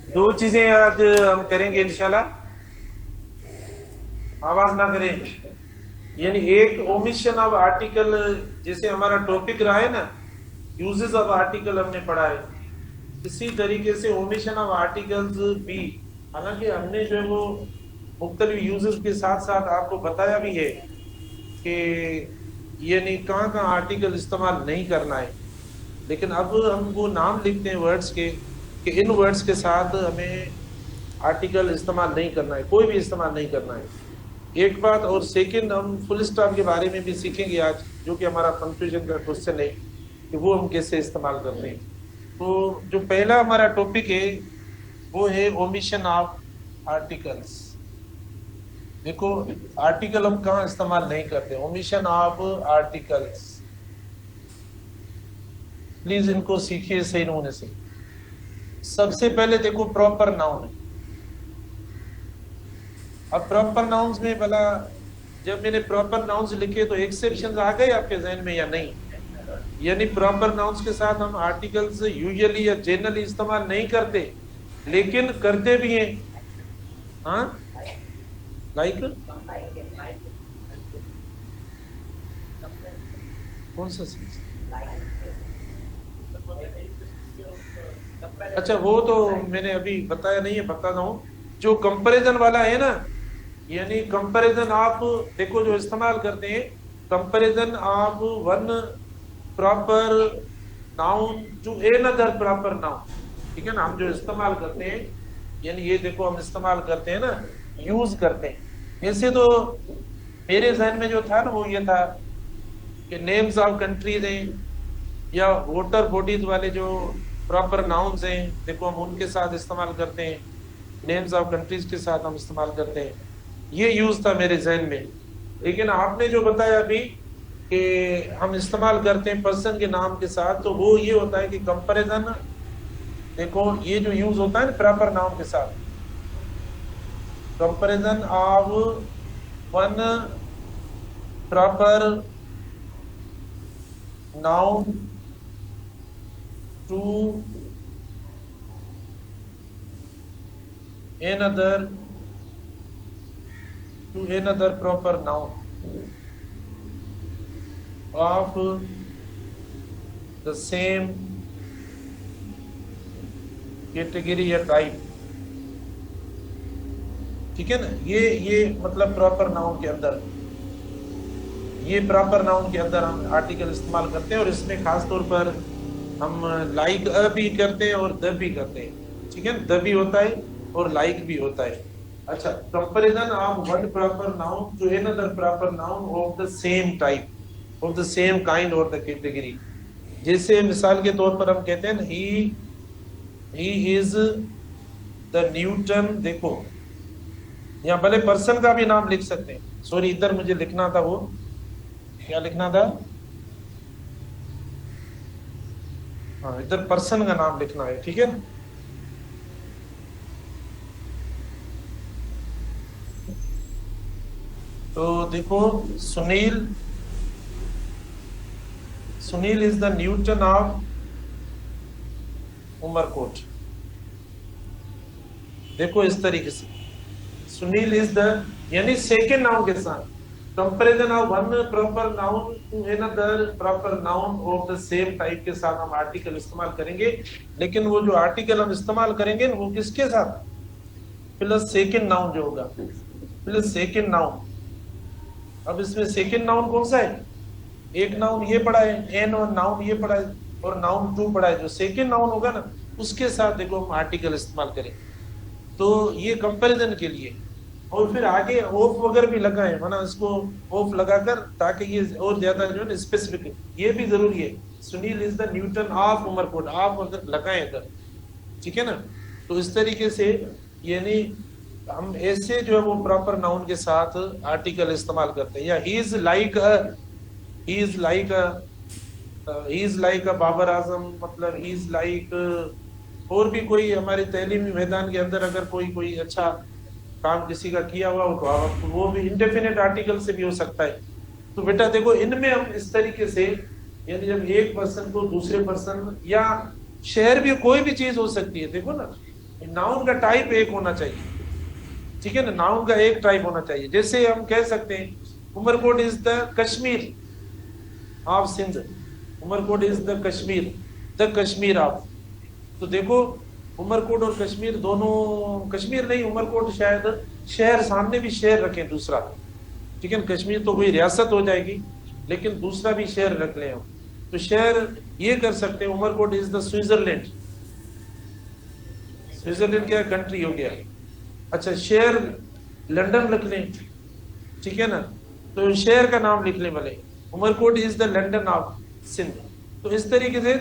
दो चीजें आज हम करेंगे इंशाल्लाह। आवाज ना करें। यानी एक ओमिशन ऑफ आर्टिकल, जैसे हमारा टॉपिक रहा है ना, यूजेस ऑफ आर्टिकल हमने पढ़ा है, इसी तरीके से ओमिशन ऑफ आर्टिकल्स भी। हालांकि हमने जो है वो मुख्तलिफ यूजेस के साथ साथ आपको बताया भी है कि यानी कहाँ कहाँ आर्टिकल इस्तेमाल नहीं करना है, लेकिन अब हम वो नाम लिखते हैं वर्ड्स के कि इन वर्ड्स के साथ हमें आर्टिकल इस्तेमाल नहीं करना है, कोई भी इस्तेमाल नहीं करना है। एक बात, और सेकंड हम फुल स्टॉप के बारे में भी सीखेंगे आज, जो कि हमारा कंफ्यूजन का क्वेश्चन है कि वो हम कैसे इस्तेमाल करते हैं। तो जो पहला हमारा टॉपिक है वो है ओमिशन ऑफ आर्टिकल्स। देखो, आर्टिकल हम कहाँ इस्तेमाल नहीं करते, ओमिशन ऑफ आर्टिकल्स। प्लीज इनको सीखिए सही नमूने से। सबसे पहले देखो प्रॉपर नाउन है। अब प्रॉपर नाउन्स में भला जब मैंने प्रॉपर नाउन्स लिखे तो एक्सेप्शंस आ गए आपके जहन में या नहीं? यानी प्रॉपर नाउन्स के साथ हम आर्टिकल्स यूजुअली या जनरली इस्तेमाल नहीं करते, लेकिन करते भी हैं। हाँ, लाइक कौन सा चीज? अच्छा, वो तो मैंने अभी बताया नहीं है, बता रहा हूं। जो कंपैरिजन वाला है ना, यानी कंपैरिजन आप देखो जो इस्तेमाल करते हैं, comparison of one proper noun to another proper noun. ठीक है ना, हम जो इस्तेमाल करते हैं, यानी ये देखो हम इस्तेमाल करते हैं ना, यूज करते हैं। ऐसे तो मेरे जहन में जो था ना वो ये था कि नेम्स ऑफ कंट्रीज हैं या वोटर बॉडीज वाले जो प्रॉपर नाउन्स हैं, देखो हम उनके साथ इस्तेमाल करते हैं, नेम्स ऑफ कंट्रीज के साथ हम इस्तेमाल करते हैं। ये यूज था मेरे जहन में। लेकिन आपने जो बताया अभी कि हम इस्तेमाल करते हैं पर्सन के नाम के साथ, तो वो ये होता है कि कंपैरिजन, देखो ये जो यूज होता है ना प्रॉपर नाउन के साथ, comparison of one proper noun to another proper noun of the same category या type। ठीक है ना, ये मतलब प्रॉपर नाउन के अंदर, ये प्रॉपर नाउन के अंदर हम आर्टिकल इस्तेमाल करते हैं, और इसमें खास तौर पर हम लाइक भी करते हैं और द भी करते हैं। ठीक है, द भी होता है और लाइक भी होता है। अच्छा, comparison of one proper noun to another proper noun of the same type, of the same kind और द कैटेगरी। जैसे मिसाल के तौर पर हम कहते हैं ना, ही इज द न्यूटन। देखो यहाँ भले पर्सन का भी नाम लिख सकते हैं, सॉरी इधर मुझे लिखना था, वो क्या लिखना था, हाँ इधर पर्सन का नाम लिखना है। ठीक है ना, तो देखो Sunil is the Newton of Umarkot. देखो इस तरीके से सुनील इज द, यानी सेकेंड नाउन के साथ comparison of one proper noun to another proper noun of the same type के साथ हम आर्टिकल इस्तेमाल करेंगे। लेकिन वो जो आर्टिकल हम इस्तेमाल करेंगे वो किसके साथ? प्लस सेकेंड नाउन जो होगा, प्लस सेकेंड नाउन। अब इसमें सेकेंड नाउन कौन सा है? एक नाउन ये पड़ा है, एन, और नाउन ये पड़ा है, और नाउन टू पड़ा है। जो सेकेंड नाउन होगा ना उसके साथ देखो हम आर्टिकल इस्तेमाल करेंगे। तो ये कंपैरिजन के लिए, और फिर आगे ऑफ वगैरह भी लगाए, माना इसको ऑफ लगाकर, ताकि ये और ज्यादा जो है स्पेसिफिक, ये भी जरूरी है। Sunil is the Newton of Umarkot, आप लगाए इधर। ठीक है ना, तो इस तरीके से यानी हम ऐसे जो है वो प्रॉपर नाउन के साथ आर्टिकल इस्तेमाल करते हैं। या he is like a Babar Azam, मतलब ही इज लाइक, और भी कोई हमारे तैलीमी मैदान के अंदर अगर कोई अच्छा काम किसी का किया हुआ हो तो वो भी इंडेफिनेट आर्टिकल से भी हो सकता है। तो बेटा देखो, इनमें हम इस तरीके से, यानी जब एक पर्सन को दूसरे पर्सन, या शहर भी कोई भी चीज हो सकती है, देखो ना, नाउन का टाइप एक होना चाहिए, ठीक है ना, नाउन का एक टाइप होना चाहिए। जैसे हम कह सकते हैं Umarkot is the Kashmir of Sindh, Umarkot is the Kashmir of. तो देखो उमरकोट और कश्मीर दोनों, कश्मीर नहीं उमरकोट, शायद शहर सामने भी शहर रखें दूसरा, ठीक है ना, कश्मीर तो कोई रियासत हो जाएगी, लेकिन दूसरा भी शहर रख लें हम, तो शहर ये कर सकते हैं, Umarkot is the Switzerland, Switzerland क्या कंट्री हो गया। अच्छा शहर लंदन रख लें, ठीक है ना, तो शहर का नाम लिख लें भले, Umarkot is the London of Sindh. तो इस तरीके से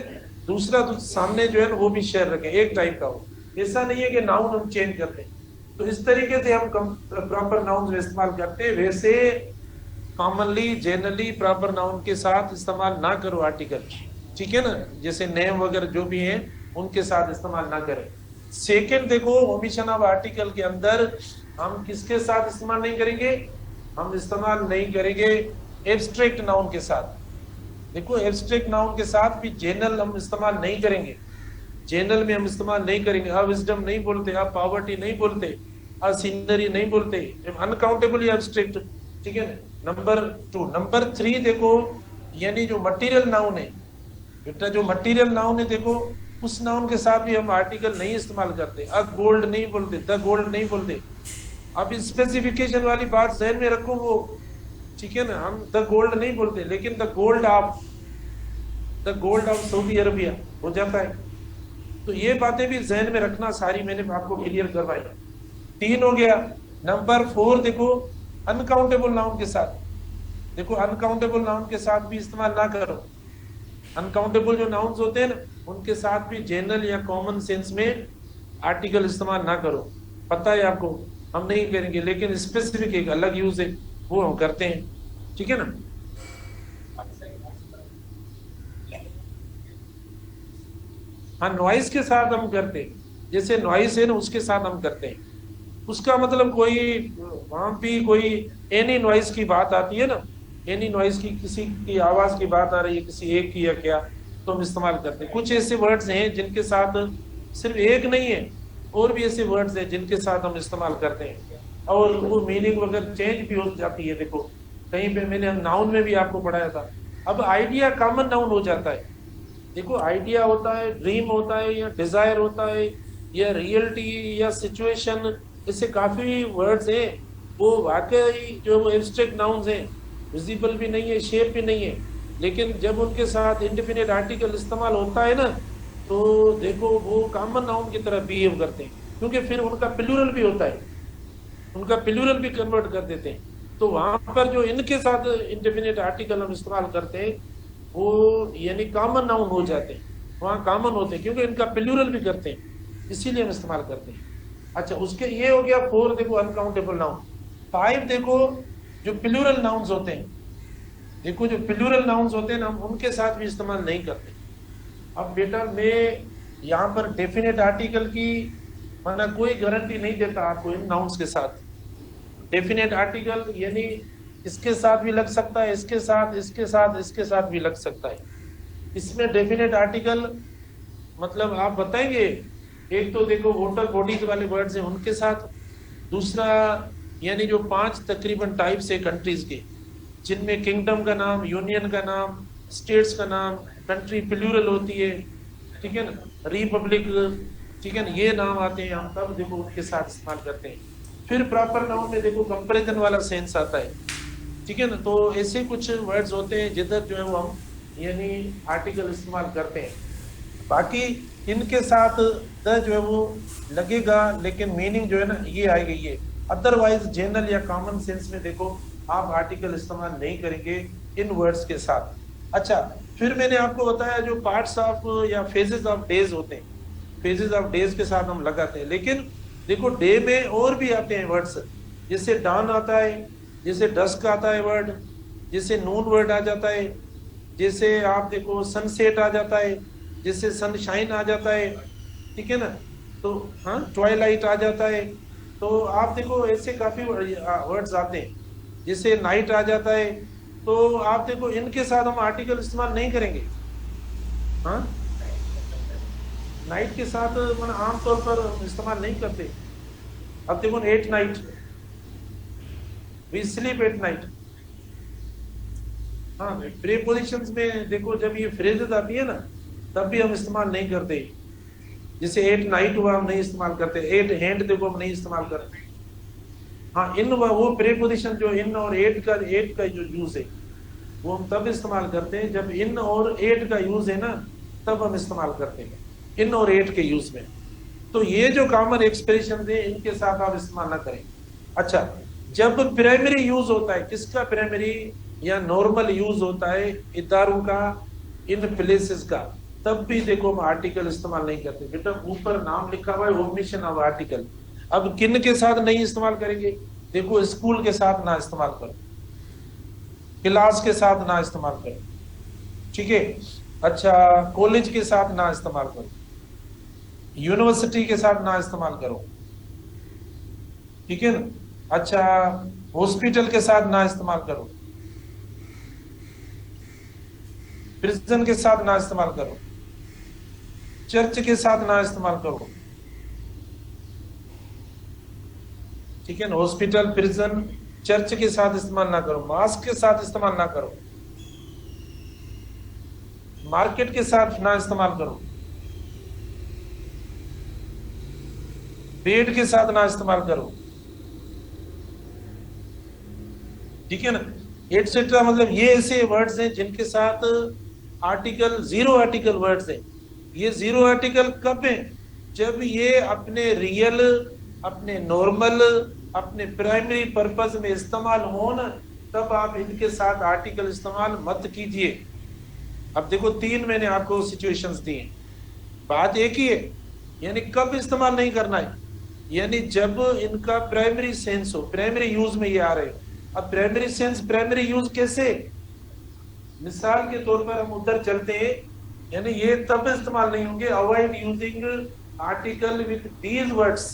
दूसरा तो सामने जो है ना वो भी शहर रखें, एक टाइप का हो, ऐसा नहीं है कि नाउन हम चेंज कर दें। तो इस तरीके से हम प्रॉपर नाउन इस्तेमाल करते हैं। वैसे कॉमनली जनरली प्रॉपर नाउन के साथ इस्तेमाल ना करो आर्टिकल, ठीक है ना, जैसे नेम वगैरह जो भी हैं उनके साथ इस्तेमाल ना करें। सेकंड देखो ओमिशन ऑफ आर्टिकल के अंदर हम किसके साथ इस्तेमाल नहीं करेंगे, हम इस्तेमाल नहीं करेंगे एब्स्ट्रैक्ट नाउन के साथ। देखो एब्स्ट्रैक्ट नाउन के साथ भी जनरल हम इस्तेमाल नहीं करेंगे, जनरल में हम इस्तेमाल नहीं करेंगे। अब विजडम नहीं बोलते, अब पॉवर्टी नहीं बोलते, अब सीनरी नहीं बोलते, अनकाउंटेबल एब्स्ट्रैक्ट, ठीक है। नंबर 2, नंबर 3 देखो, यानी जो मटेरियल नाउन है बेटा, जो मटेरियल नाउन है देखो उस नाउन के साथ भी हम आर्टिकल नहीं इस्तेमाल करते। अ गोल्ड नहीं बोलते, द गोल्ड नहीं बोलते। अब स्पेसिफिकेशन वाली बात जहन में रखो वो, ठीक है ना, हम द गोल्ड नहीं बोलते, लेकिन the gold of Saudi Arabia हो जाता है। तो ये बातें भी जहन में रखना, सारी मैंने आपको क्लियर करवाई। 3 हो गया। नंबर 4 देखो अनकाउंटेबल नाउन के साथ, देखो अनकाउंटेबल नाउन के साथ भी इस्तेमाल ना करो। अनकाउंटेबल जो नाउन्स होते हैं ना उनके साथ भी जनरल या कॉमन सेंस में आर्टिकल इस्तेमाल ना करो। पता है आपको, हम नहीं करेंगे, लेकिन स्पेसिफिक एक अलग यूज है वो हम करते हैं, ठीक है ना। हाँ नॉइस के साथ हम करते हैं, जैसे नॉइस है ना उसके साथ हम करते हैं। उसका मतलब कोई वहां भी कोई एनी नॉइस की बात आती है ना, एनी नॉइस की, किसी की आवाज की बात आ रही है, किसी एक की या क्या, तो हम इस्तेमाल करते हैं। कुछ ऐसे वर्ड्स हैं जिनके साथ सिर्फ एक नहीं है, और भी ऐसे वर्ड्स हैं जिनके साथ हम इस्तेमाल करते हैं, और वो मीनिंग वगैरह चेंज भी हो जाती है। देखो कहीं पे मैंने नाउन में भी आपको पढ़ाया था। अब आइडिया कॉमन नाउन हो जाता है। देखो आइडिया होता है, ड्रीम होता है, या डिजायर होता है, या रियलिटी, या सिचुएशन, इससे काफी वर्ड्स हैं वो वाकई जो वो एब्स्ट्रैक्ट नाउन्स हैं, विजिबल भी नहीं है, शेप भी नहीं है, लेकिन जब उनके साथ इंडेफिनिट आर्टिकल इस्तेमाल होता है ना, तो देखो वो कॉमन नाउन की तरह बिहेव करते हैं, क्योंकि फिर उनका प्लूरल भी होता है, उनका प्लूरल भी कन्वर्ट कर देते हैं। तो वहां पर जो इनके साथ इंडेफिनिट आर्टिकल हम इस्तेमाल करते हैं वो यानी कॉमन नाउन हो जाते हैं, वहाँ कॉमन होते हैं, क्योंकि इनका प्लूरल भी करते हैं, इसीलिए हम इस्तेमाल करते हैं। अच्छा उसके ये हो गया 4 देखो अनकाउंटेबल नाउन। 5 देखो जो प्लूरल नाउन्स होते हैं, देखो जो प्लूरल नाउन्स होते हैं ना हम उनके साथ भी इस्तेमाल नहीं करते। अब बेटा मैं यहाँ पर डेफिनेट आर्टिकल की माना कोई गारंटी नहीं देता आपको इन नाउन्स के साथ। डेफिनेट आर्टिकल यानी इसके साथ भी लग सकता है, इसके साथ, इसके साथ, इसके साथ भी लग सकता है। इसमें डेफिनेट आर्टिकल मतलब आप बताएंगे, एक तो देखो वोटर बॉडीज वाले वर्ड्स हैं उनके साथ, दूसरा यानी जो 5 तकरीबन टाइप्स है कंट्रीज के, जिनमें किंगडम का नाम, यूनियन का नाम, स्टेट्स का नाम, कंट्री प्लूरल होती है, ठीक है ना, रिपब्लिक, ठीक है ना, ये नाम आते हैं, हम तब देखो उनके साथ इस्तेमाल करते हैं। फिर प्रॉपर नाउन में देखो कंपैरिजन वाला सेंस आता है, ठीक है ना। तो ऐसे कुछ वर्ड्स होते हैं जिधर जो है वो हम यानी आर्टिकल इस्तेमाल करते हैं। बाकी इनके साथ द जो है वो लगेगा, लेकिन मीनिंग जो है ना ये आएगी ये। अदरवाइज जनरल या कॉमन सेंस में देखो आप आर्टिकल इस्तेमाल नहीं करेंगे इन वर्ड्स के साथ। अच्छा फिर मैंने आपको बताया जो पार्ट्स ऑफ या फेजेस ऑफ डेज होते हैं, फेजेस ऑफ डेज के साथ हम लगाते हैं। लेकिन देखो डे में और भी आते हैं वर्ड्स, जैसे डॉन आता है, जैसे डस्क आता है वर्ड, जैसे नून वर्ड आ जाता है, जैसे आप देखो सनसेट आ जाता है, जैसे सनशाइन आ जाता है, ठीक है ना। तो हाँ ट्वाइलाइट आ जाता है। तो आप देखो ऐसे काफी वर्ड्स आते हैं, जैसे नाइट आ जाता है। तो आप देखो इनके साथ हम आर्टिकल इस्तेमाल नहीं करेंगे। हाँ नाइट के साथ मैंने आमतौर पर इस्तेमाल नहीं करते। अब देखो 8 night, we sleep at night. हाँ, प्रीपोजिशंस में देखो जब ये फ्रेजेस आती है ना तब भी हम इस्तेमाल नहीं करते। जैसे 8 नाइट हुआ हम नहीं इस्तेमाल करते, 8 हैंड देखो हम नहीं इस्तेमाल करते। हाँ, इन वो प्रीपोजिशन जो इन और 8 का जो यूज है वो हम तब इस्तेमाल करते हैं जब इन और 8 का यूज है ना, तब हम इस्तेमाल करते हैं इन और 8 के यूज में। तो ये जो कॉमन एक्सप्रेशन है इनके साथ आप इस्तेमाल ना करें। अच्छा, जब प्राइमरी यूज होता है, किसका प्राइमरी या नॉर्मल यूज होता है, इदारों का, इन प्लेसेस का, तब भी देखो हम आर्टिकल इस्तेमाल नहीं करते। बेटा ऊपर नाम लिखा हुआ है ओमिशन ऑफ आर्टिकल। अब किन के साथ नहीं इस्तेमाल करेंगे? देखो स्कूल के साथ ना इस्तेमाल करो, क्लास के साथ ना इस्तेमाल करो, ठीक है। अच्छा, कॉलेज के साथ ना इस्तेमाल करो, यूनिवर्सिटी के साथ ना इस्तेमाल करो, ठीक है ना। अच्छा, हॉस्पिटल के साथ ना इस्तेमाल करो, प्रिजन के साथ ना इस्तेमाल करो, चर्च के साथ ना इस्तेमाल करो, ठीक है ना। हॉस्पिटल, प्रिजन, चर्च के साथ इस्तेमाल ना करो, मास्क के साथ इस्तेमाल ना करो, मार्केट के साथ ना इस्तेमाल करो, बेड के साथ ना इस्तेमाल करो, ठीक है ना, एटसेट्रा। मतलब ये ऐसे वर्ड्स हैं जिनके साथ आर्टिकल, जीरो आर्टिकल वर्ड्स हैं। ये जीरो आर्टिकल कब है? जब ये अपने रियल, अपने नॉर्मल, अपने प्राइमरी पर्पस में इस्तेमाल हो ना, तब आप इनके साथ आर्टिकल इस्तेमाल मत कीजिए। अब देखो 3 मैंने आपको सिचुएशंस दी हैं, बात एक ही है, यानी कब इस्तेमाल नहीं करना है, यानी जब इनका प्राइमरी सेंस हो, प्राइमरी यूज में ये आ रहे हो। अब प्राइमरी सेंस, प्राइमरी यूज कैसे? मिसाल के तौर पर हम उधर चलते हैं, यानी ये तब इस्तेमाल नहीं होंगे, avoid using article with these words,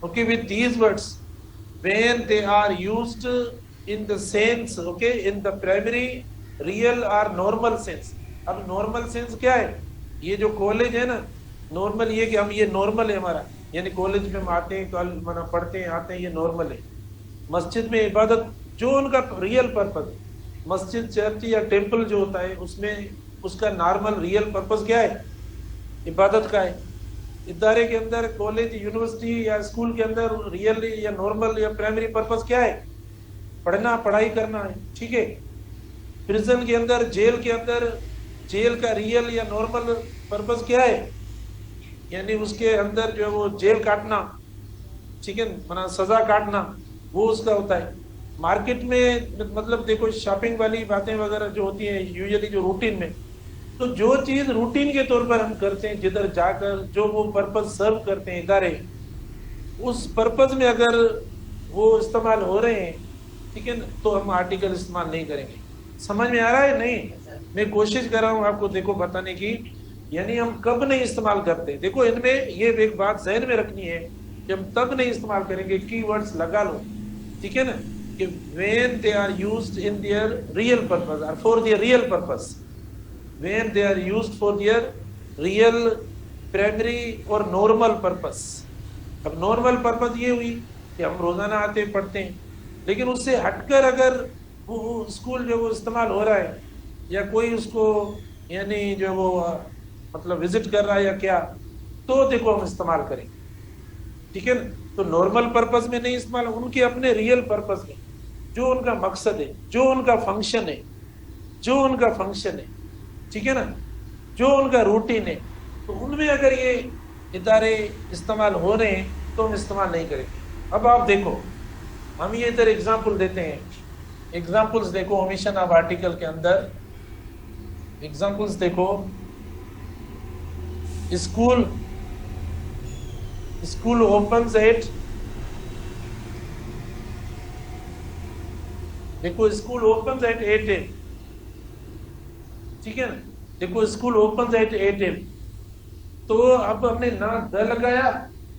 okay, with these words when they are used in the sense, okay, in the primary real or normal sense। अब नॉर्मल सेंस क्या है? ये जो कॉलेज है ना, नॉर्मल ये कि हम, ये नॉर्मल है हमारा, यानी कॉलेज में हम आते हैं, कल मना पढ़ते हैं, आते हैं, ये नॉर्मल है। मस्जिद में इबादत, जो उनका रियल पर्पस, मस्जिद, चर्च या टेम्पल जो होता है उसमें उसका नॉर्मल रियल पर्पस क्या है? इबादत का है। इदारे के अंदर, कॉलेज, यूनिवर्सिटी या स्कूल के अंदर रियल या नॉर्मल या प्राइमरी पर्पस क्या है? पढ़ना, पढ़ाई करना है, ठीक है। प्रिजन के अंदर, जेल के अंदर, जेल का रियल या नॉर्मल पर्पस क्या है? यानी उसके अंदर जो है वो जेल काटना, ठीक है, माना सजा काटना, वो उसका होता है। मार्केट में मतलब देखो शॉपिंग वाली बातें वगैरह जो होती हैं यूजुअली जो रूटीन में, तो जो चीज रूटीन के तौर पर हम करते हैं, जिधर जाकर जो वो पर्पस सर्व करते हैं इदारे, उस पर्पस में अगर वो इस्तेमाल हो रहे हैं, ठीक है ना, तो हम आर्टिकल इस्तेमाल नहीं करेंगे। समझ में आ रहा है? नहीं, मैं कोशिश कर रहा हूं आपको देखो बताने की, यानी हम कब नहीं इस्तेमाल करते। देखो इनमें ये एक बात जहन में रखनी है कि हम तब नहीं इस्तेमाल करेंगे, कीवर्ड्स लगा लो, ठीक है ना, कि when they are used in their real purpose or for their real purpose, when they are used for their real primary or normal purpose। अब नॉर्मल पर्पस ये हुई कि हम रोजाना आते हैं, पढ़ते हैं, लेकिन उससे हटकर अगर वो स्कूल जो वो इस्तेमाल हो रहा है, या कोई उसको यानी जो वो मतलब विजिट कर रहा है या क्या, तो देखो हम इस्तेमाल करें, ठीक है ना। तो नॉर्मल पर्पस में नहीं इस्तेमाल, उनके अपने रियल पर्पस में, जो उनका मकसद है, जो उनका फंक्शन है, जो उनका फंक्शन है, ठीक है ना, जो उनका रूटीन है, तो उनमें अगर ये इदारे इस्तेमाल हो रहे हैं तो हम इस्तेमाल नहीं करेंगे। अब आप देखो, हम ये इधर एग्जाम्पल देते हैं, एग्जाम्पल्स देखो ओमिशन ऑफ आर्टिकल के अंदर, एग्जाम्पल्स देखो। स्कूल, स्कूल ओपन्स एट, देखो स्कूल ओपन्स एट 8 AM, ठीक है ना, देखो स्कूल ओपन्स एट 8 AM। तो अब हमने ना द लगाया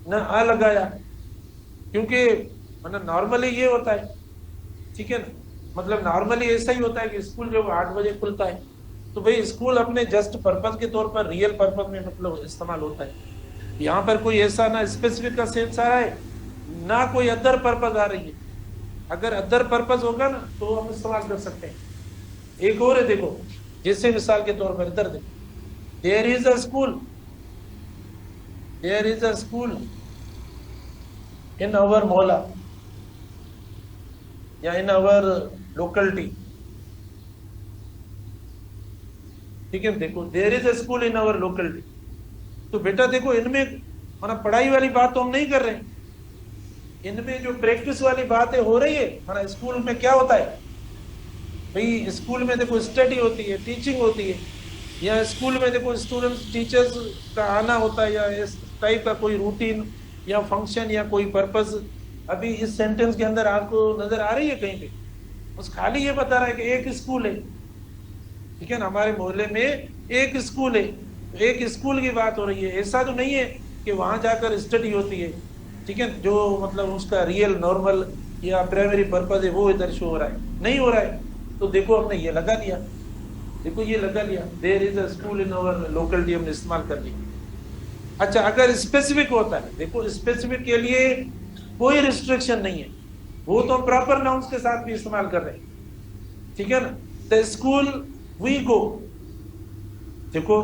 ना आ लगाया, क्योंकि मतलब नॉर्मली ये होता है, ठीक है ना, मतलब नॉर्मली ऐसा ही होता है कि स्कूल जो 8 बजे खुलता है, तो भाई स्कूल अपने जस्ट पर्पज के तौर पर रियल पर्पज में मतलब इस्तेमाल होता है। यहाँ पर कोई ऐसा ना स्पेसिफिक का सेंस आ रहा है ना कोई अदर पर्पज आ रही है। अगर अदर पर्पज होगा ना तो हम इस्तेमाल कर सकते हैं। एक और है, देखो जैसे मिसाल के तौर पर इधर देखो, there is a school, there is a school in our mohalla या इन अवर लोकेलिटी, ठीक है। देखो there is a school in our locality, तो बेटा देखो इनमें मतलब पढ़ाई वाली बात तो हम नहीं कर रहे हैं, इनमें जो प्रैक्टिस वाली बातें हो रही है। मतलब स्कूल में क्या होता है भाई, स्कूल में देखो स्टडी होती है, टीचिंग होती है, या स्कूल में देखो स्टूडेंट्स टीचर्स का आना होता है, या इस टाइप का कोई रूटीन या फंक्शन या कोई पर्पस अभी इस सेंटेंस के अंदर आपको नजर आ रही है कहीं पे? बस खाली ये बता रहा है कि एक स्कूल है, ठीक है ना, हमारे मोहल्ले में एक स्कूल है, एक स्कूल की बात हो रही है। ऐसा तो नहीं है कि वहां जाकर स्टडी होती है, ठीक है, जो मतलब उसका रियल नॉर्मल या प्राइमरी पर्पज है वो इधर शो हो रहा है, नहीं हो रहा है। तो देखो हमने ये लगा दिया, देखो ये लगा लिया, there is a school in our locality, हमने इस्तेमाल कर लिया। अच्छा अगर स्पेसिफिक होता है, देखो स्पेसिफिक के लिए कोई रिस्ट्रिक्शन नहीं है, वो तो हम प्रॉपर नाउन्स के साथ भी इस्तेमाल कर रहे हैं, ठीक है ना। द स्कूल वी गो, देखो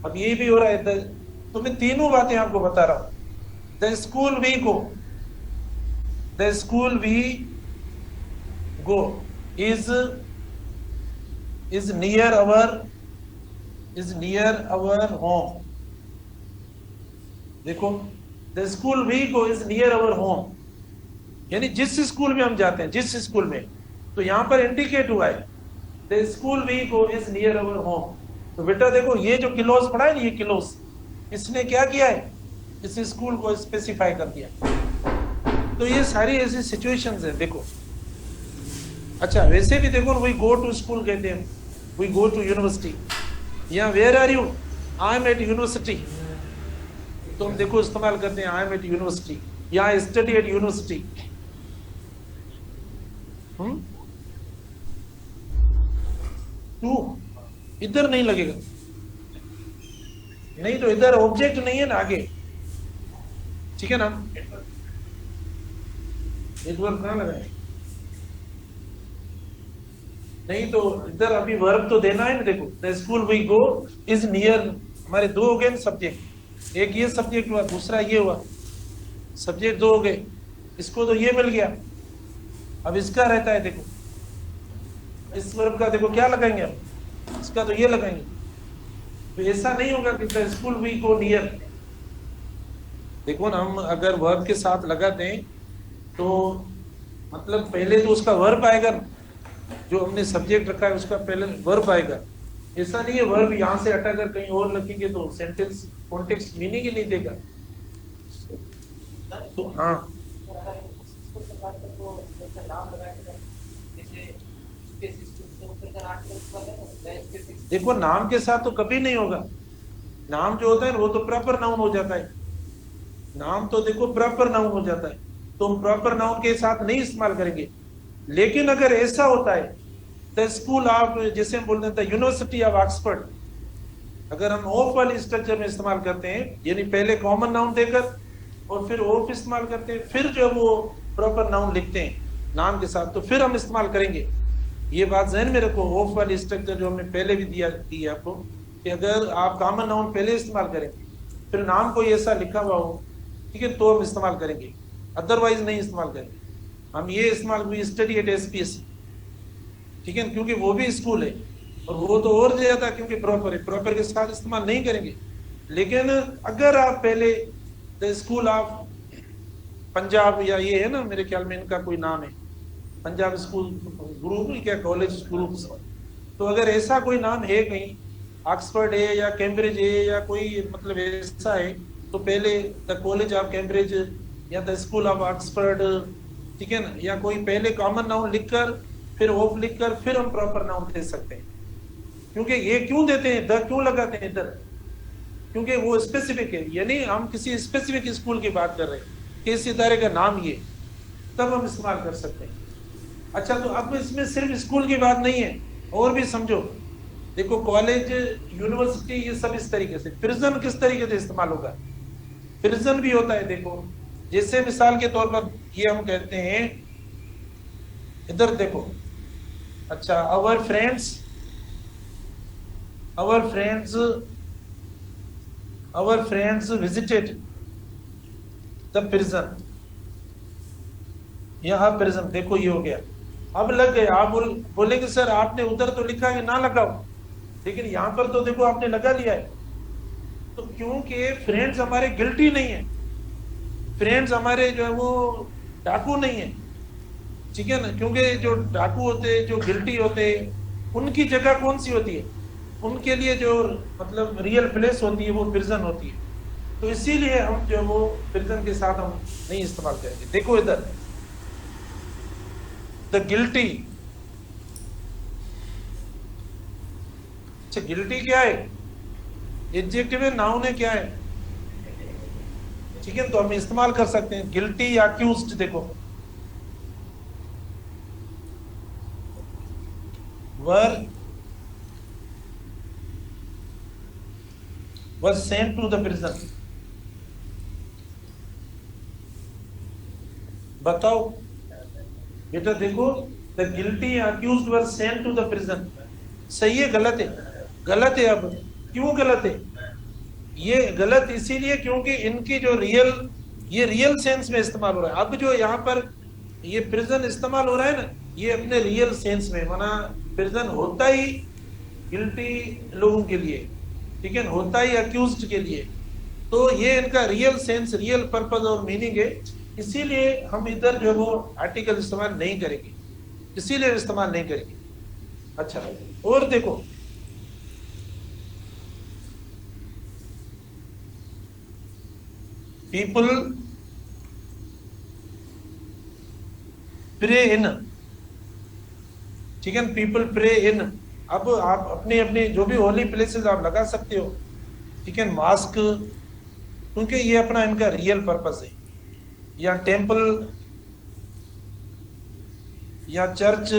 अब ये भी हो रहा है, तो मैं तीनों बातें आपको बता रहा हूं। The school we go, the school we go is near our home, देखो the school we go is near our home, यानी जिस स्कूल में हम जाते हैं, जिस स्कूल में, तो यहां पर इंडिकेट हुआ है the school we go is near our home. तो बेटा देखो ये जो क्लोज पढ़ा है ना, ये क्लोज इसने क्या किया है, इस स्कूल को स्पेसिफाई कर दिया। तो ये सारी ऐसी सिचुएशंस है देखो। अच्छा वैसे भी देखो वी गो टू स्कूल कहते हैं, वी गो टू यूनिवर्सिटी, या where are you, I am at university, तो हम देखो इस्तेमाल करते हैं आई एम एट यूनिवर्सिटी, या स्टडी एट यूनिवर्सिटी। टू इधर नहीं लगेगा, नहीं तो इधर ऑब्जेक्ट नहीं है ना आगे, ठीक है ना। नेटवर्क कहां लगा है, नहीं तो इधर अभी वर्ब तो देना है ना। देखो the school we go is near, हमारे दो हो गए सब्जेक्ट, एक ये सब्जेक्ट हुआ, दूसरा ये हुआ, सब्जेक्ट दो हो गए, इसको तो ये मिल गया। अब इसका रहता है, देखो इस वर्ब का देखो क्या लगाएंगे हम, इसका तो ये लगाएंगे। तो ऐसा नहीं होगा कि the school we go near, देखो ना हम अगर वर्ब के साथ लगाते हैं तो मतलब पहले तो उसका वर्ब आएगा, जो हमने सब्जेक्ट रखा है उसका पहले वर्ब आएगा। ऐसा नहीं है वर्ब यहां से हटाकर कहीं और लिखेंगे तो सेंटेंस कॉन्टेक्स्ट मीनिंग ही नहीं देगा। तो हाँ देखो नाम के साथ तो कभी नहीं होगा, नाम जो होता है वो तो प्रॉपर नाउन हो जाता है, नाम तो देखो प्रॉपर नाउन हो जाता है, तो हम प्रॉपर नाउन के साथ नहीं इस्तेमाल करेंगे। लेकिन अगर ऐसा होता है द स्कूल ऑफ, जैसे हम बोलते हैं यूनिवर्सिटी ऑफ ऑक्सफोर्ड, अगर हम ऑफ वाली स्ट्रक्चर में इस्तेमाल करते हैं, यानी पहले कॉमन नाउन देकर और फिर ऑफ इस्तेमाल करते हैं, फिर जब वो प्रॉपर नाउन लिखते हैं नाम के साथ, तो फिर हम इस्तेमाल करेंगे। ये बात ज़हन में रखो, ऑफ वाली स्ट्रक्चर जो हमने पहले भी दी है आपको, कि अगर आप कॉमन नाउन पहले इस्तेमाल करें फिर नाम कोई ऐसा लिखा हुआ हो, ठीक है, तो हम इस्तेमाल करेंगे, अदरवाइज नहीं इस्तेमाल करेंगे। हम ये इस्तेमाल भी स्टडी एट एसपीएस, ठीक है, क्योंकि वो भी स्कूल है और वो तो और ज्यादा क्योंकि प्रॉपर है, प्रॉपर के साथ इस्तेमाल नहीं करेंगे। लेकिन अगर आप पहले द स्कूल ऑफ पंजाब, या ये है ना मेरे ख्याल में इनका कोई नाम है, पंजाब स्कूल ग्रुप क्या कॉलेज ग्रुप, तो अगर ऐसा कोई नाम है कहीं, ऑक्सफोर्ड है या कैम्ब्रिज है या कोई मतलब ऐसा है, तो पहले द कॉलेज ऑफ कैम्ब्रिज या द स्कूल ऑफ ऑक्सफोर्ड, ठीक है ना, या कोई पहले कॉमन नाउन लिखकर फिर ऑफ लिखकर फिर हम प्रॉपर नाउन दे सकते हैं। क्योंकि ये क्यों देते हैं, द क्यों लगाते हैं इधर, क्योंकि वो स्पेसिफिक है, यानी हम किसी स्पेसिफिक स्कूल की बात कर रहे हैं कि इस इदारे का नाम ये, तब हम इस्तेमाल कर सकते हैं। अच्छा तो अब इसमें सिर्फ स्कूल की बात नहीं है, और भी समझो, देखो कॉलेज, यूनिवर्सिटी, ये सब इस तरीके से। प्रिजन किस तरीके से इस्तेमाल होगा? प्रिजन भी होता है, देखो जैसे मिसाल के तौर पर ये हम कहते हैं, इधर देखो, अच्छा, our friends visited the prison, यहाँ प्रिजन, देखो ये हो गया। अब लग गए, आप बोलेंगे सर आपने उधर तो लिखा है ना लगाओ, लेकिन यहाँ पर तो देखो आपने लगा लिया है। तो क्योंकि फ्रेंड्स हमारे गिल्टी नहीं है, फ्रेंड्स हमारे जो है वो डाकू नहीं है, ठीक है ना। क्योंकि जो डाकू होते हैं, जो गिल्टी होते हैं, उनकी जगह कौन सी होती है? उनके लिए जो मतलब रियल प्लेस होती है वो प्रिजन होती है। तो इसीलिए हम जो वो प्रिजन के साथ हम नहीं इस्तेमाल करेंगे। देखो इधर, द गिल्टी, अच्छा गिल्टी क्या है? एडजेक्टिव है, नाउन है, क्या है? ठीक है, तो हम इस्तेमाल कर सकते हैं गिल्टी या अक्यूज्ड। देखो was sent to the prison। बताओ बेटा, देखो the guilty accused were sent to the prison, सही है गलत है? गलत है। अब क्यों गलत है? ये गलत इसीलिए क्योंकि इनकी जो ये रियल सेंस में इस्तेमाल हो रहा है। अब जो यहाँ पर ये प्रिजन इस्तेमाल हो रहा है ना, ये अपने रियल सेंस में, माना प्रिजन होता ही गिल्टी लोगों के लिए, ठीक है, होता ही अक्यूज्ड के लिए। तो ये इनका रियल सेंस, रियल पर्पस और मीनिंग है, इसीलिए हम इधर जो वो आर्टिकल इस्तेमाल नहीं करेंगे, इसीलिए इस्तेमाल नहीं करेंगे। अच्छा, और देखो पीपल प्रे इन, ठीक है, पीपल प्रे इन। अब आप अपने अपने जो भी होली प्लेसेस आप लगा सकते हो, ठीक है, मास्क, क्योंकि ये अपना इनका रियल पर्पस है, या टेंपल या चर्च,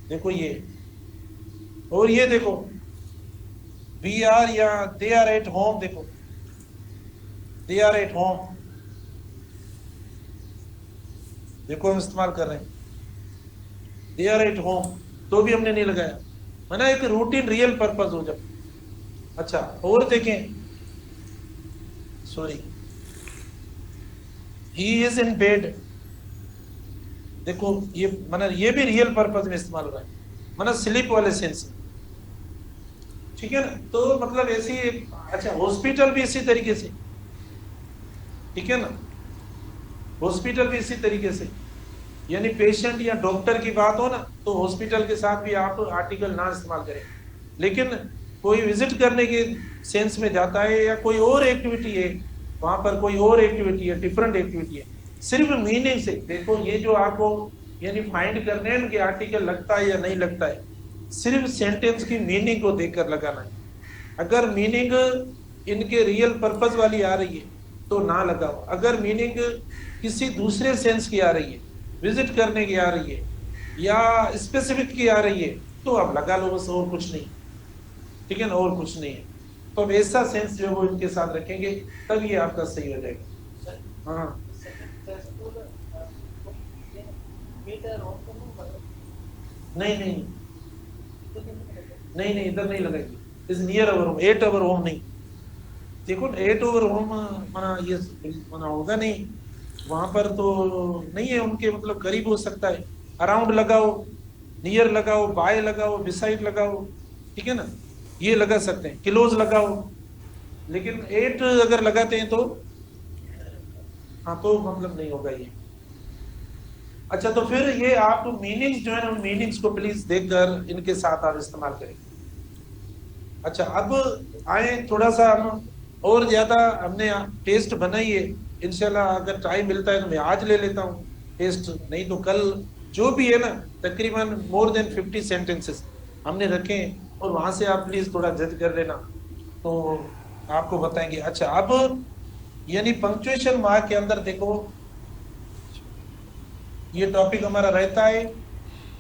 देखो ये। और ये देखो वी आर या दे आर एट होम, देखो दे आर एट होम, देखो हम इस्तेमाल कर रहे हैं दे आर एट होम, तो भी हमने नहीं लगाया, है ना, एक रूटीन रियल पर्पस हो जब। अच्छा, और देखें, sorry, he is in bed, देखो ये माना ये भी रियल पर्पस में इस्तेमाल हो रहा है, माना स्लीप वाले सेंस, ठीक है ना। तो मतलब ऐसी, अच्छा हॉस्पिटल भी इसी तरीके से, ठीक है ना, हॉस्पिटल भी इसी तरीके से, यानी पेशेंट या डॉक्टर की बात हो ना, तो हॉस्पिटल के साथ भी आप आर्टिकल ना इस्तेमाल करें। लेकिन कोई विजिट करने के सेंस में जाता है, या कोई और एक्टिविटी है, वहां पर कोई और एक्टिविटी है, डिफरेंट एक्टिविटी है, सिर्फ मीनिंग से देखो, ये जो आपको यानी फाइंड करने हैं कि आर्टिकल लगता है या नहीं लगता है, सिर्फ सेंटेंस की मीनिंग को देखकर लगाना है। अगर मीनिंग इनके रियल पर्पस वाली आ रही है तो ना लगाओ, अगर मीनिंग किसी दूसरे सेंस की आ रही है, विजिट करने की आ रही है, या स्पेसिफिक की आ रही है, तो आप लगा लो बस, और कुछ नहीं, ठीक है ना, और कुछ नहीं है। तो अब ऐसा सेंस जो है वो इनके साथ रखेंगे, तब ये आपका सही हो जाएगा। हाँ, नहीं नहीं नहीं नहीं, इधर नहीं लगाएंगे, is near our home, 8 our home नहीं। देखो 8 ओवर होम माना ये माना होगा नहीं, वहां पर तो नहीं है उनके, मतलब करीब हो सकता है, अराउंड लगाओ, नियर लगाओ, बाय लगाओ, बिसाइड लगाओ, ठीक है ना, ये लगा सकते हैं, क्लोज लगाओ। लेकिन 8 अगर लगाते हैं तो हाँ, तो मतलब नहीं होगा ये। अच्छा, तो फिर ये आप मीनिंग्स जो है ना, उन मीनिंग्स को प्लीज देखकर इनके साथ आप इस्तेमाल करें। अच्छा, अब आए थोड़ा सा हम और ज्यादा, हमने टेस्ट बनाई है, इंशाल्लाह अगर टाइम मिलता है तो मैं आज ले लेता हूँ टेस्ट, नहीं तो कल, जो भी है ना, तकरीबन मोर देन 50 सेंटेंसेस हमने रखे हैं, और वहां से आप प्लीज थोड़ा जज कर लेना, तो आपको बताएंगे। अच्छा, अब यानी पंक्चुएशन मार्क के अंदर देखो, ये टॉपिक हमारा रहता है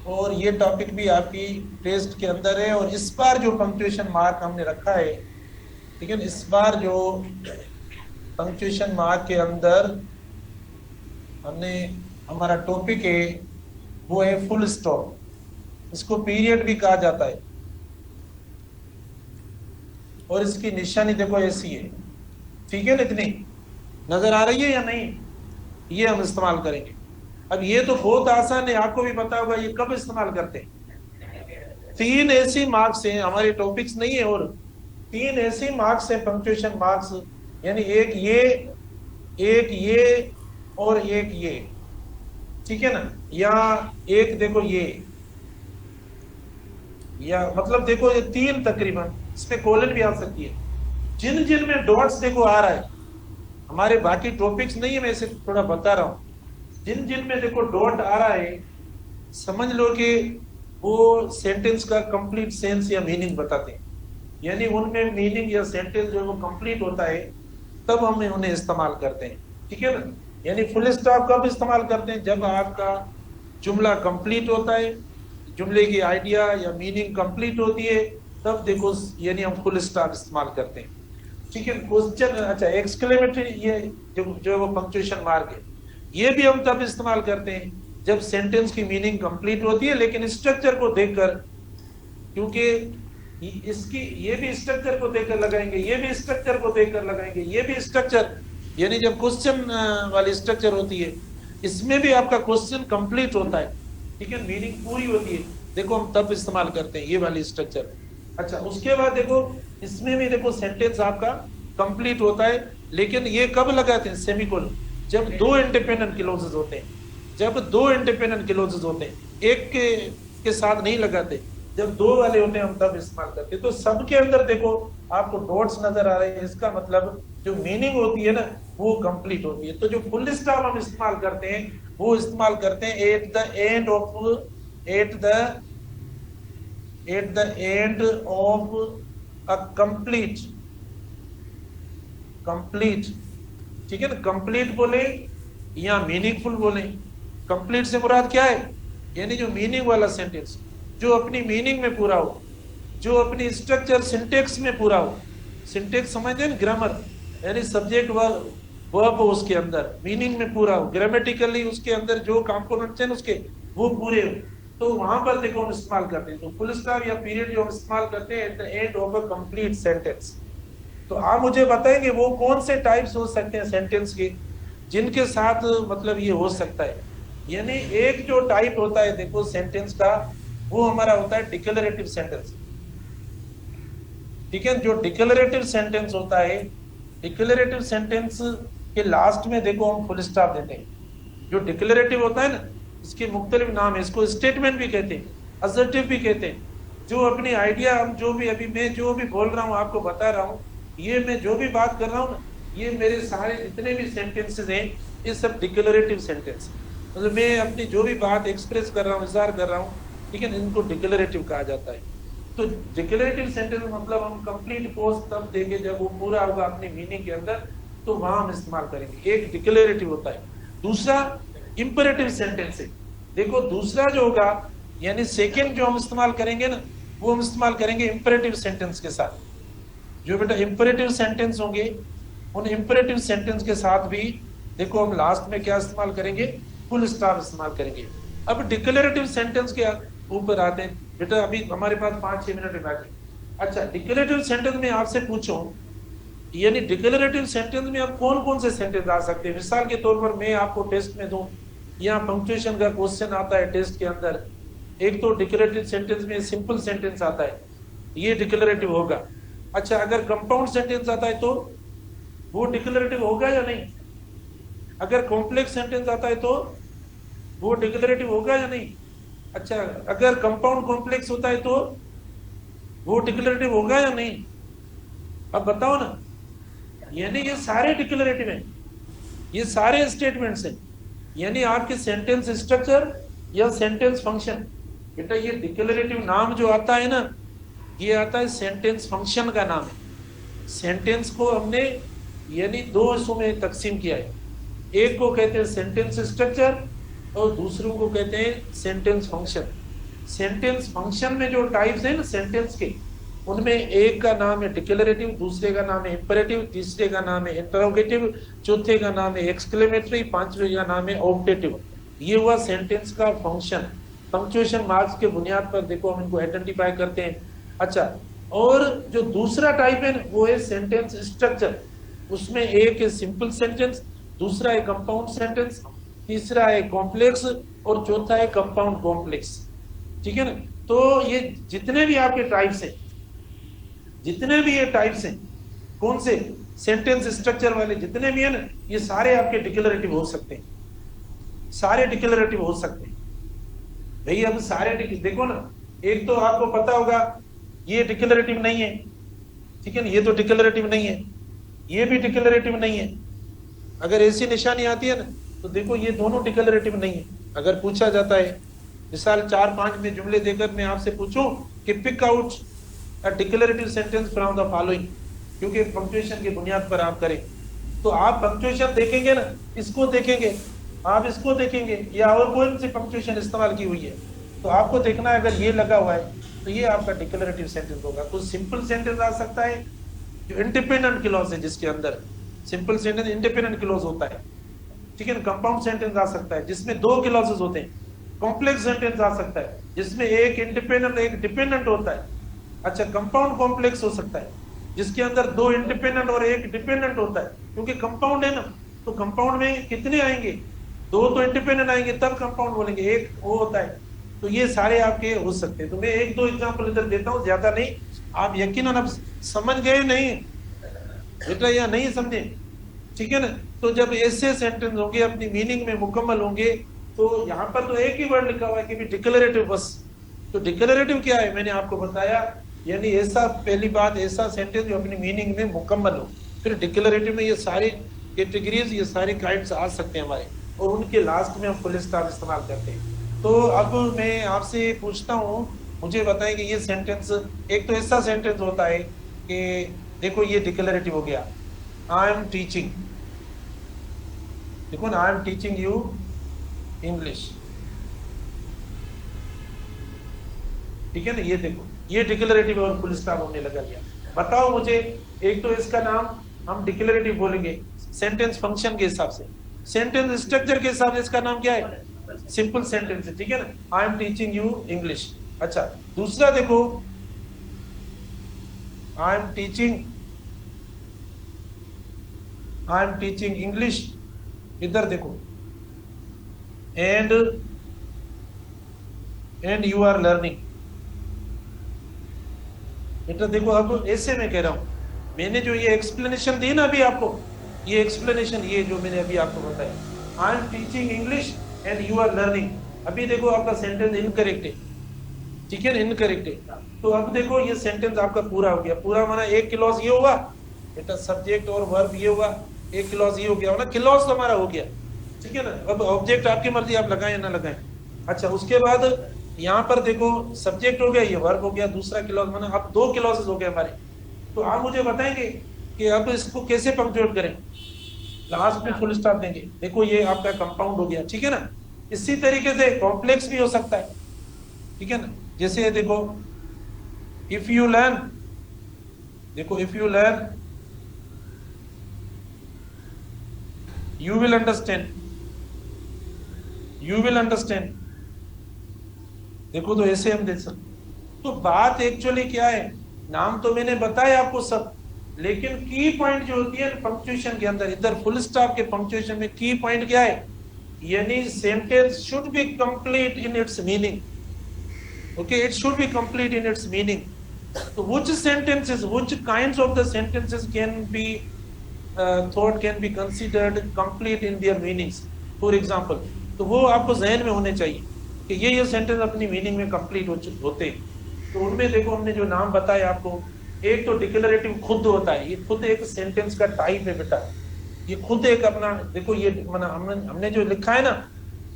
और ये टॉपिक भी आपकी टेस्ट के अंदर है। और इस बार जो पंक्चुएशन मार्क हमने रखा है, ठीक है, इस बार जो पंक्चुएशन मार्क के अंदर हमने हमारा टॉपिक है वो है फुल स्टॉप। इसको पीरियड भी कहा जाता है और इसकी निशानी देखो ऐसी है, ठीक है ना, इतनी नजर आ रही है या नहीं, ये हम इस्तेमाल करेंगे। अब ये तो बहुत आसान है, आपको भी पता होगा ये कब इस्तेमाल करते हैं। 3 ऐसी मार्क्स हैं, हमारे टॉपिक्स नहीं है, और 3 ऐसी मार्क्स हैं पंक्चुएशन मार्क्स, यानी एक ये और एक ये, ठीक है ना, या एक देखो ये, या मतलब देखो ये 3 तकरीबन, इसमें कोलन भी आ सकती है। जिन जिन में डॉट्स देखो आ रहा है, हमारे बाकी टॉपिक्स नहीं है, मैं इसे थोड़ा बता रहा हूं। जिन जिन में देखो डॉट आ रहा है, समझ लो कि वो सेंटेंस का कंप्लीट सेंस या मीनिंग बताते हैं, यानी उनमें मीनिंग या सेंटेंस जो वो कंप्लीट होता है तब हम उन्हें इस्तेमाल करते हैं, ठीक है ना। यानी फुल स्टॉप कब इस्तेमाल करते हैं, जब आपका जुमला कंप्लीट होता है, जुमले की आइडिया या मीनिंग कंप्लीट होती है, तब देखो यानी हम फुल स्टॉप इस्तेमाल करते हैं, ठीक है। क्वेश्चन, अच्छा, एक्सक्लेमेटरी, ये जो वो पंक्चुएशन मार्क है, ये भी हम तब इस्तेमाल करते हैं जब सेंटेंस की मीनिंग कंप्लीट होती है, लेकिन स्ट्रक्चर को देखकर, क्योंकि इसकी ये भी स्ट्रक्चर को देखकर लगाएंगे, ये भी स्ट्रक्चर को देखकर लगाएंगे, ये भी स्ट्रक्चर, यानी जब क्वेश्चन वाली स्ट्रक्चर होती है, इसमें भी आपका क्वेश्चन कंप्लीट होता है, ठीक है, मीनिंग पूरी होती है, देखो हम तब इस्तेमाल करते हैं ये वाली स्ट्रक्चर। अच्छा, उसके बाद देखो इसमें भी देखो सेंटेंस आपका कंप्लीट होता है, लेकिन ये कब लगाते हैं, सेमीकोलन, जब 2 इंडिपेंडेंट क्लॉजेस होते हैं, जब 2 इंडिपेंडेंट क्लॉजेस होते हैं, एक के साथ नहीं लगाते, जब 2 वाले होते हैं हम तब इस्तेमाल करते हैं। तो सबके अंदर देखो आपको डॉट्स नजर आ रहे हैं, इसका मतलब जो मीनिंग होती है ना वो कंप्लीट होती है। तो जो फुल स्टॉप हम इस्तेमाल करते हैं वो इस्तेमाल करते हैं at the end of a complete, ठीक है ना, कंप्लीट बोले या मीनिंगफुल बोले। कंप्लीट से मुराद क्या है, यानी जो मीनिंग वाला सेंटेंस, जो अपनी मीनिंग में पूरा हो, जो अपनी स्ट्रक्चर सिंटेक्स में पूरा हो। सिंटेक्स समझते हैं, ग्रामर, यानी सब्जेक्ट वर्ब हो उसके अंदर, मीनिंग में पूरा हो, ग्रामेटिकली उसके अंदर जो कंपोनेंट्स हैं उसके वो पूरे हो, तो वहां पर देखो हम इस्तेमाल करते हैं। तो फुल स्टॉप या पीरियड जो हम इस्तेमाल करते हैं at the end of a complete sentence. तो आप मुझे बताएंगे वो कौन से टाइप्स हो सकते हैं सेंटेंस के जिनके साथ मतलब ये हो सकता है। यानी एक जो टाइप होता है देखो सेंटेंस का, वो हमारा होता है डिक्लेरेटिव सेंटेंस, ठीक है। जो डिक्लेरेटिव सेंटेंस होता है, डिक्लेरेटिव सेंटेंस के लास्ट में देखो हम फुल स्टॉप देते हैं। जो डिक्लेरेटिव होता है ना, इसके मुख्तलिफ नाम है, इसको स्टेटमेंट भी कहते हैं, असर्टिव भी कहते हैं। जो अपनी आइडिया, हम जो भी अभी मैं जो भी बोल रहा हूँ आपको बता रहा हूँ, ये मैं जो भी बात कर रहा हूँ ना, ये मेरे सारे जितने भी सेंटेंसेस हैं ये सब डिक्लेरेटिव सेंटेंस, मतलब मैं अपनी जो भी बात एक्सप्रेस कर रहा हूँ, इज़हार कर रहा हूँ, ठीक है, इनको डिक्लेरेटिव कहा जाता है। तो डिक्लेरेटिव सेंटेंस मतलब हम कंप्लीट पोस्ट तब देंगे जब वो पूरा होगा अपनी मीनिंग के अंदर, तो वहां हम इस्तेमाल करेंगे। एक डिक्लेरेटिव होता है। दूसरा इंपरेटिव सेंटेंस है। देखो दूसरा जो होगा, यानी सेकंड जो हम इस्तेमाल करेंगे ना, वो हम इस्तेमाल करेंगे इंपरेटिव सेंटेंस के साथ। जो बेटा इंपरेटिव सेंटेंस होंगे, उन इंपरेटिव सेंटेंस के साथ भी देखो हम लास्ट में क्या इस्तेमाल करेंगे, फुल स्टॉप इस्तेमाल करेंगे। अब डिक्लेरेटिव सेंटेंस के ऊपर आते हैं बेटा, अभी हमारे पास 5-6 मिनट बाकी। अच्छा, डिक्लेरेटिव सेंटेंस में आपसे पूछो, यानी डिक्लेरेटिव सेंटेंस में अब कौन कौन से सेंटेंस आ सकते हैं। मिसाल के तौर पर मैं आपको टेस्ट में दूं, यहाँ पंक्चुएशन का क्वेश्चन आता है टेस्ट के अंदर, एक तो डिक्लेरेटिव सेंटेंस में सिंपल सेंटेंस आता है, ये डिक्लेरेटिव होगा। अच्छा, अगर कंपाउंड सेंटेंस आता है तो वो डिक्लेरेटिव होगा या नहीं। अगर कॉम्प्लेक्स सेंटेंस आता है तो वो डिक्लेरेटिव होगा या नहीं। अच्छा, अगर कंपाउंड कॉम्प्लेक्स होता है तो वो डिक्लेरेटिव होगा या नहीं। अब बताओ ना, यानी ये सारे डिक्लेरेटिव हैं, ये सारे स्टेटमेंट्स हैं, यानी आपके सेंटेंस स्ट्रक्चर या सेंटेंस फंक्शन। बेटा ये डिक्लेरेटिव नाम जो आता है ना, ये आता है सेंटेंस फंक्शन का नाम है। सेंटेंस को हमने यानी 2 हिस्सों में तकसीम किया है, एक को कहते हैं सेंटेंस स्ट्रक्चर और दूसरों को कहते हैं सेंटेंस फंक्शन। सेंटेंस फंक्शन में जो टाइप्स है ना सेंटेंस के, उनमें एक का नाम है डिक्लेरेटिव, दूसरे का नाम है इंपेरेटिव, तीसरे का नाम है इंटरोगेटिव, चौथे का नाम है एक्सक्लेमेटरी, पांचवे का नाम है ऑब्जेक्टिव। ये हुआ सेंटेंस का फंक्शन। पंक्चुएशन मार्क्स के बुनियाद पर देखो हम इनको आइडेंटिफाई करते हैं। अच्छा, और जो दूसरा टाइप है वो है सेंटेंस स्ट्रक्चर। उसमें एक है सिंपल सेंटेंस, दूसरा है कंपाउंड सेंटेंस, तीसरा है कॉम्प्लेक्स और चौथा है कंपाउंड कॉम्प्लेक्स। ठीक है ना। तो ये जितने भी आपके टाइप्स हैं, जितने भी ये टाइप्स हैं, कौन से सेंटेंस स्ट्रक्चर वाले जितने भी है ना, ये सारे आपके डिक्लेरेटिव हो सकते हैं, सारे डिक्लेरेटिव हो सकते हैं भाई। अब सारे देखो ना, एक तो आपको पता होगा ये डिक्लेरेटिव नहीं है, ठीक है ना, ये तो डिक्लेरेटिव नहीं है, ये भी डिक्लेरेटिव नहीं है। अगर ऐसी निशानी आती है ना तो देखो ये दोनों डिक्लेरेटिव नहीं है। अगर पूछा जाता है मिसाल 4-5 में जुमले देकर मैं आपसे पूछूं कि pick out a declarative sentence from the following, क्योंकि पंक्चुएशन की बुनियाद पर आप करें, तो आप पंक्चुएशन देखेंगे ना, इसको देखेंगे, आप इसको देखेंगे या और कोई सी पंक्चुएशन इस्तेमाल की हुई है, तो आपको देखना है अगर ये लगा हुआ है तो ये आपका डिक्लेरेटिव सेंटेंस होगा। तो सिंपल सेंटेंस आ सकता है जो इंडिपेंडेंट क्लॉज है, जिसके अंदर सिंपल सेंटेंस इंडिपेंडेंट क्लॉज होता है, ठीक है ना। कंपाउंड सेंटेंस आ सकता है जिसमें 2 क्लॉजेस होते हैं। कॉम्प्लेक्स सेंटेंस आ सकता है जिसमें एक इंडिपेंडेंट एक डिपेंडेंट होता है। अच्छा, कंपाउंड कॉम्प्लेक्स हो सकता है जिसके अंदर 2 इंडिपेंडेंट और एक डिपेंडेंट होता है, क्योंकि कंपाउंड है ना, तो कंपाउंड में कितने आएंगे, 2 तो इंडिपेंडेंट आएंगे तब कंपाउंड बोलेंगे, एक वो होता है। तो ये सारे आपके हो सकते हैं। तो मैं 1-2 एग्जांपल इधर देता हूँ, ज्यादा नहीं। आप यकीनन अब समझ गए नहीं बेटा या नहीं समझे, ठीक है ना। तो जब ऐसे सेंटेंस होंगे अपनी मीनिंग में मुकम्मल होंगे, तो यहाँ पर तो एक ही वर्ड लिखा हुआ है कि भी डिक्लेरेटिव बस। तो डिक्लेरेटिव क्या है मैंने आपको बताया, यानी ऐसा, पहली बात ऐसा सेंटेंस जो अपनी मीनिंग में मुकम्मल हो। फिर डिक्लेरेटिव में ये सारी कैटेगरीज, ये सारे काइंड्स आ सकते हैं हमारे, और उनके लास्ट में हम फुल स्टॉप इस्तेमाल करते हैं। तो अब मैं आपसे पूछता हूँ, मुझे बताएं कि ये सेंटेंस, एक तो ऐसा सेंटेंस होता है कि देखो ये डिक्लेरेटिव हो गया, आई एम टीचिंग, देखो ना, आई एम टीचिंग यू इंग्लिश, ठीक है ना। ये देखो ये डिक्लेरेटिव और फुल स्टॉप हमने लगा लिया। बताओ मुझे, एक तो इसका नाम हम डिक्लेरेटिव बोलेंगे सेंटेंस फंक्शन के हिसाब से, सेंटेंस स्ट्रक्चर के हिसाब से इसका नाम क्या है, सिंपल सेंटेंस है, ठीक है ना, आई एम टीचिंग यू इंग्लिश। अच्छा, दूसरा देखो, आई एम टीचिंग इंग्लिश, इधर देखो, एंड यू आर लर्निंग। बेटा देखो, अब ऐसे मैं कह रहा हूं, मैंने जो ये एक्सप्लेनेशन दी ना अभी आपको, ये एक्सप्लेनेशन ये जो मैंने अभी आपको बताया, I am teaching English and you are learning, अभी देखो आपका सेंटेंस इनकरेक्ट है, ठीक है ना, इनकरेक्ट है। तो अब देखो ये सेंटेंस आपका पूरा हो गया। पूरा माना एक क्लॉज ये हुआ बेटा, सब्जेक्ट और वर्ब ये हुआ, एक क्लॉज ये हो गया ना, क्लॉज तो हमारा हो गया, ठीक है ना। अब ऑब्जेक्ट आपकी मर्जी, आप लगाएं ना लगाएं। अच्छा, उसके बाद यहाँ पर देखो सब्जेक्ट हो गया, ये वर्ब हो गया, दूसरा क्लॉज माना, अब 2 क्लॉजेस हो गए हमारे। तो आप मुझे बताएंगे कि अब इसको कैसे पंक्चुएट करें, लास्ट में फुल स्टॉप देंगे। देखो ये आपका कंपाउंड हो गया, ठीक है ना। इसी तरीके से कॉम्प्लेक्स भी हो सकता है, ठीक है ना। जैसे देखो, इफ यू लर्न, देखो if you learn you will understand, you will understand, देखो तो ऐसे हम देख सकते। तो बात एक्चुअली क्या है, नाम तो मैंने बताया आपको सब, लेकिन की पॉइंट जो होती है पंक्चुएशन के अंदर, इधर फुल स्टॉप के पंक्चुएशन में की पॉइंट क्या है, यानी sentence should be complete in its meaning, okay, it should be complete in its meaning. तो which sentences, which kinds of the sentences can be thought can be considered complete in their meanings, for example, तो वो आपको जहन में होने चाहिए कि ये सेंटेंस अपनी मीनिंग में कंप्लीट होते हैं। तो उनमें देखो हमने जो नाम बताया आपको, एक तो डिक्लेरेटिव खुद होता है, ये खुद एक सेंटेंस का टाइप है बेटा, ये खुद एक अपना, देखो ये हमने जो लिखा है ना,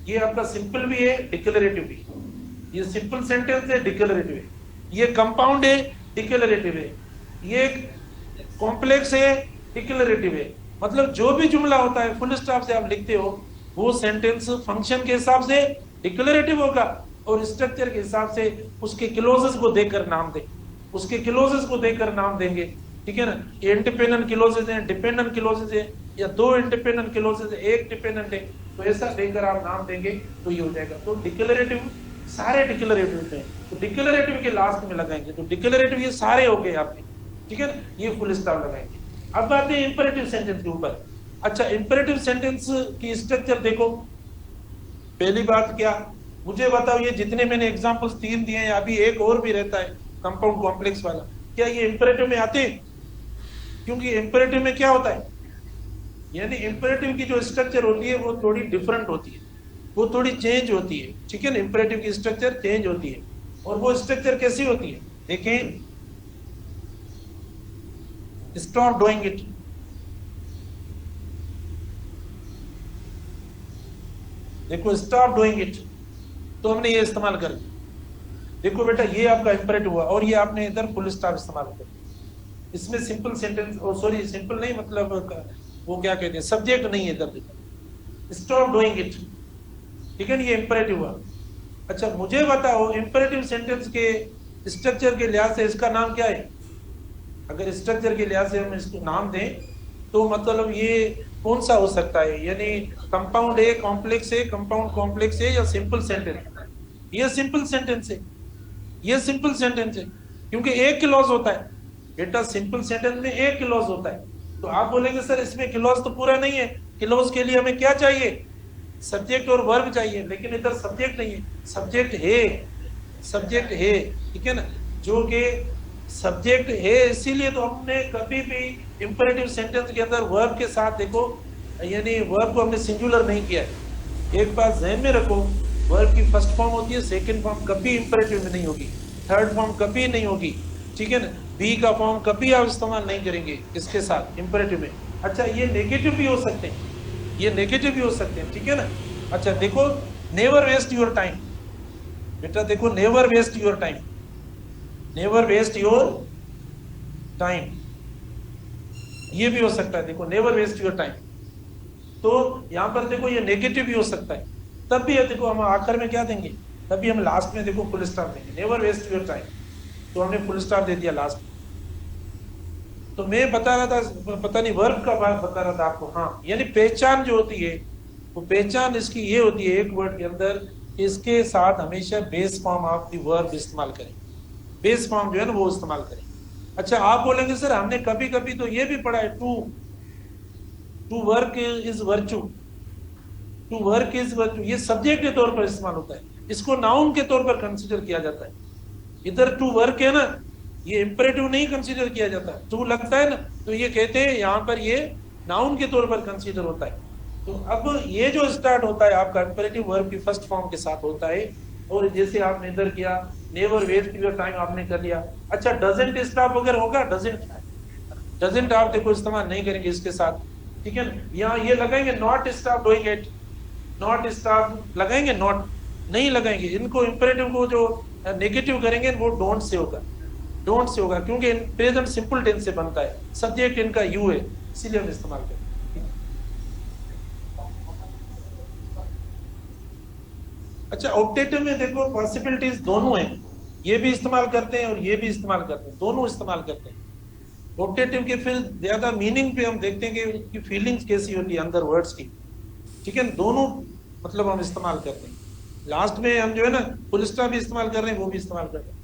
ये आपका सिंपल भी है, डिक्लेरेटिव भी, ये सिंपल सेंटेंस है, डिक्लेरेटिव है, ये कंपाउंड है, डिक्लेरेटिव है, ये कॉम्प्लेक्स है, डिक्लेरेटिव है। मतलब जो भी जुमला होता है फुल स्टॉप से आप लिखते हो, वो सेंटेंस फंक्शन के हिसाब से डिक्लेरेटिव होगा, और स्ट्रक्चर के हिसाब से उसके क्लोजेस को देकर नाम दें, उसके क्लोजेस को देकर नाम देंगे, ठीक है ना। ये इंडिपेंडेंट क्लोजेस हैं, डिपेंडेंट क्लोजेस है, या दो इंडिपेंडेंट क्लोजेस है, एक डिपेंडेंट है, तो ऐसा देकर आप नाम देंगे तो ये हो जाएगा। तो डिक्लेरेटिव सारे डिक्लेरेटिव हैं, तो डिक्लेरेटिव के लास्ट में लगाएंगे, तो डिक्लेरेटिव ये सारे हो गए आपके, ठीक है ना, ये फुल स्टॉप लगाएंगे। अब आते हैं इंपेरेटिव सेंटेंस के ऊपर। अच्छा, इंपेरेटिव सेंटेंस की स्ट्रक्चर देखो। पहली बात क्या, मुझे बताओ ये जितने मैंने एग्जांपल्स 3 दिए हैं, अभी एक और भी रहता है कंपाउंड कॉम्प्लेक्स वाला, क्या ये इंपेरेटिव में आते हैं? क्योंकि इंपेरेटिव में क्या होता है, यानी इंपेरेटिव की जो स्ट्रक्चर होती है वो थोड़ी डिफरेंट होती है, वो थोड़ी चेंज होती है, ठीक है ना। इंपेरेटिव की स्ट्रक्चर चेंज होती है, और वो स्ट्रक्चर कैसी होती है, देखें, स्टॉप डूइंग इट, देखो स्टॉप डूइंग इट, तो हमने ये इस्तेमाल कर, देखो बेटा ये आपका इंपेरेटिव हुआ, और ये आपने इधर फुल स्टॉप इस्तेमाल कर। इसमें सिंपल सेंटेंस, सॉरी सिंपल नहीं, मतलब वो क्या कहते हैं, सब्जेक्ट नहीं है इधर, स्टॉप डूइंग इट, ठीक है ना, ये इंपेरेटिव हुआ। अच्छा मुझे बताओ इंपेरेटिव सेंटेंस के स्ट्रक्चर के लिहाज से इसका नाम क्या है? अगर स्ट्रक्चर के लिहाज से हम इसको नाम दें तो मतलब ये कौन सा हो सकता है, यानी कंपाउंड है, कॉम्प्लेक्स है, कंपाउंड कॉम्प्लेक्स है, या सिंपल सेंटेंस? ये सिंपल सेंटेंस है, ये सिंपल सेंटेंस है, क्योंकि एक क्लॉज होता है बेटा, सिंपल सेंटेंस में एक क्लॉज होता है। तो आप बोलेंगे सर इसमें क्लॉज तो पूरा नहीं है, क्लॉज के लिए हमें क्या चाहिए, सब्जेक्ट और वर्ब चाहिए, लेकिन इधर सब्जेक्ट नहीं है, सब्जेक्ट है, सब्जेक्ट है, ठीक है ना, जो कि सब्जेक्ट है, इसीलिए तो हमने कभी भी इंपेरेटिव सेंटेंस के अंदर वर्ब के साथ देखो, यानी वर्ब को हमने सिंगुलर नहीं किया है। एक बात ध्यान में रखो, वर्ब की फर्स्ट फॉर्म होती है, सेकंड फॉर्म कभी इंपेरेटिव में नहीं होगी, थर्ड फॉर्म कभी नहीं होगी, ठीक है ना। बी का फॉर्म कभी आप इस्तेमाल नहीं करेंगे इसके साथ इंपेरेटिव में। अच्छा ये नेगेटिव भी हो सकते हैं, ये नेगेटिव भी हो सकते हैं, ठीक है ना। अच्छा देखो, नेवर वेस्ट योर टाइम, बेटा देखो, never waste your time, never waste your time, ये भी हो सकता है, देखो नेवर वेस्ट योर टाइम। तो यहां पर देखो ये नेगेटिव भी हो सकता है, तब भी है देखो हम आखिर में क्या देंगे, तभी हम लास्ट में देखो फुल स्टॉप देंगे, नेवर वेस्ट योर टाइम, तो हमने फुल स्टॉप दे दिया लास्ट में। तो मैं बता रहा था, पता नहीं वर्ब का बात बता रहा था आपको, हाँ, यानी पहचान जो होती है, वो पहचान इसकी ये होती है एक वर्ड के अंदर, इसके साथ हमेशा base form of the verb इस्तेमाल करें, बेस फॉर्म जो है ना वो इस्तेमाल करें। अच्छा आप बोलेंगे सर हमने कभी कभी तो ये भी पढ़ा है, to work is virtue, to work is virtue, ये सब्जेक्ट के तौर पर इस्तेमाल होता है, इसको नाउन के तौर पर कंसिडर किया जाता है। इधर टू वर्क है ना, ये इंपेरेटिव नहीं कंसीडर किया जाता, टू लगता है ना, तो ये कहते हैं यहाँ पर ये नाउन के तौर पर कंसीडर होता है। तो अब ये जो स्टार्ट होता है आपका इंपेरेटिव वर्ब की फर्स्ट फॉर्म के साथ होता है, और जैसे आपने इधर किया नेवर वेस्ट योर टाइम आपने कर लिया। अच्छा डजंट स्टॉप अगर होगा, डजंट आप देखो इस्तेमाल नहीं करेंगे इसके साथ, ठीक है ना। यहाँ ये लगाएंगे not stop doing it, not stop लगाएंगे, नॉट नहीं लगाएंगे, इनको इंपेरेटिव को जो नेगेटिव करेंगे वो डोंट से होगा, डोंट से होगा, क्योंकि प्रेजेंट सिंपल टेंस से बनता है, सब्जेक्ट इनका यू है, इसीलिए हम इस्तेमाल करते हैं। अच्छा ऑप्टेटिव में देखो पॉसिबिलिटीज दोनों हैं, ये भी इस्तेमाल करते हैं और ये भी इस्तेमाल करते हैं, दोनों इस्तेमाल करते हैं। ऑप्टेटिव के फिर ज्यादा मीनिंग पे हम देखते हैं कि उनकी फीलिंग्स कैसी होती है अंदर वर्ड्स की, ठीक है, दोनों मतलब हम इस्तेमाल करते हैं। लास्ट में हम जो है ना फुल स्टॉप भी इस्तेमाल कर रहे हैं, वो भी इस्तेमाल कर रहे हैं।